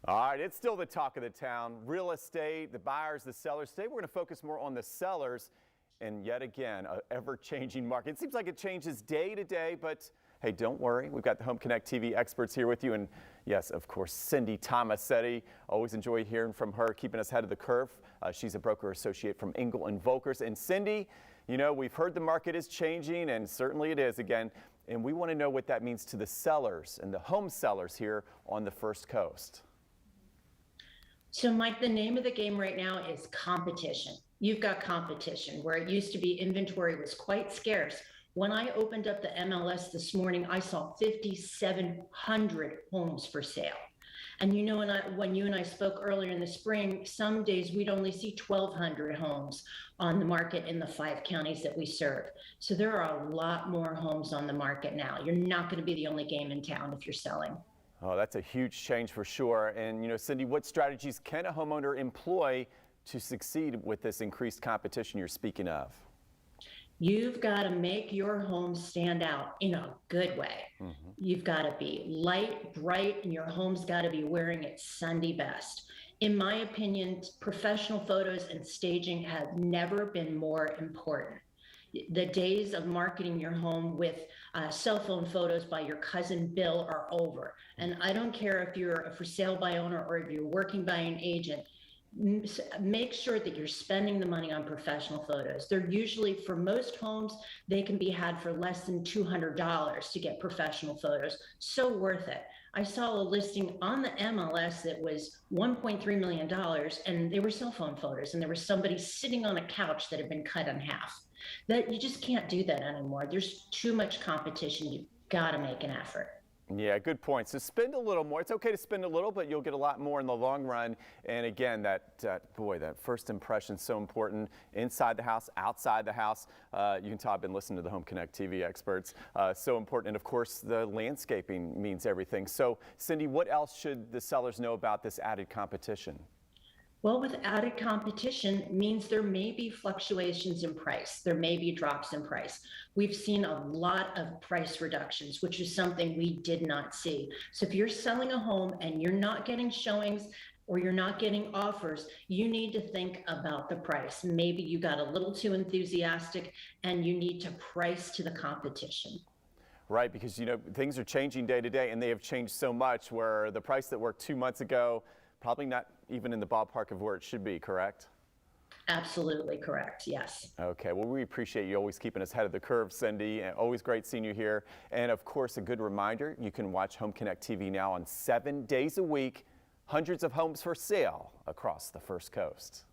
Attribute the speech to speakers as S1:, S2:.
S1: All right, it's still the talk of the town. Real estate, the buyers, the sellers. Today we're going to focus more on the sellers and yet again, an ever-changing market. It seems like it changes day to day, but hey, don't worry. We've got the Home Connect TV experts here with you. And yes, of course, Cyndy Tomassetti. Always enjoy hearing from her, keeping us ahead of the curve. She's a broker associate from Engel and Volkers. And Cyndy, you know, we've heard the market is changing, and certainly it is again. And we want to know what that means to the sellers and the home sellers here on the First Coast.
S2: So Mike, the name of the game right now is competition. You've got competition where it used to be inventory was quite scarce. When I opened up the MLS this morning, I saw 5,700 homes for sale. And you know, when you and I spoke earlier in the spring, some days we'd only see 1,200 homes on the market in the 5 counties that we serve. So there are a lot more homes on the market now. You're not going to be the only game in town if you're selling.
S1: Oh, that's a huge change for sure. And, you know, Cyndy, what strategies can a homeowner employ to succeed with this increased competition you're speaking of?
S2: You've got to make your home stand out in a good way. You've got to be light, bright, and your home's got to be wearing its Sunday best. In my opinion, professional photos and staging have never been more important. The days of marketing your home with cell phone photos by your cousin Bill are over. And I don't care if you're a for sale by owner or if you're working by an agent, make sure that you're spending the money on professional photos. They're usually, for most homes, they can be had for less than $200 to get professional photos. So worth it. I saw a listing on the MLS that was $1.3 million, and they were cell phone photos, and there was somebody sitting on a couch that had been cut in half. That you just can't do that anymore. There's too much competition. You've got to make an effort.
S1: Yeah, good point. So spend a little more. It's okay to spend a little, but you'll get a lot more in the long run. And again, that first impression is so important inside the house, outside the house. You can tell I've been listening to the Home Connect TV experts. So important. And of course, the landscaping means everything. So Cyndy, what else should the sellers know about this added competition?
S2: Well, with added competition means there may be fluctuations in price. There may be drops in price. We've seen a lot of price reductions, which is something we did not see. So if you're selling a home and you're not getting showings or you're not getting offers, you need to think about the price. Maybe you got a little too enthusiastic and you need to price to the competition.
S1: Right, because you know things are changing day to day, and they have changed so much where the price that worked 2 months ago probably not even in the ballpark of where it should be, correct?
S2: Absolutely correct, yes.
S1: Okay, well, we appreciate you always keeping us ahead of the curve, Cyndy, and always great seeing you here. And of course, a good reminder, you can watch Home Connect TV now on 7 days a week, hundreds of homes for sale across the First Coast.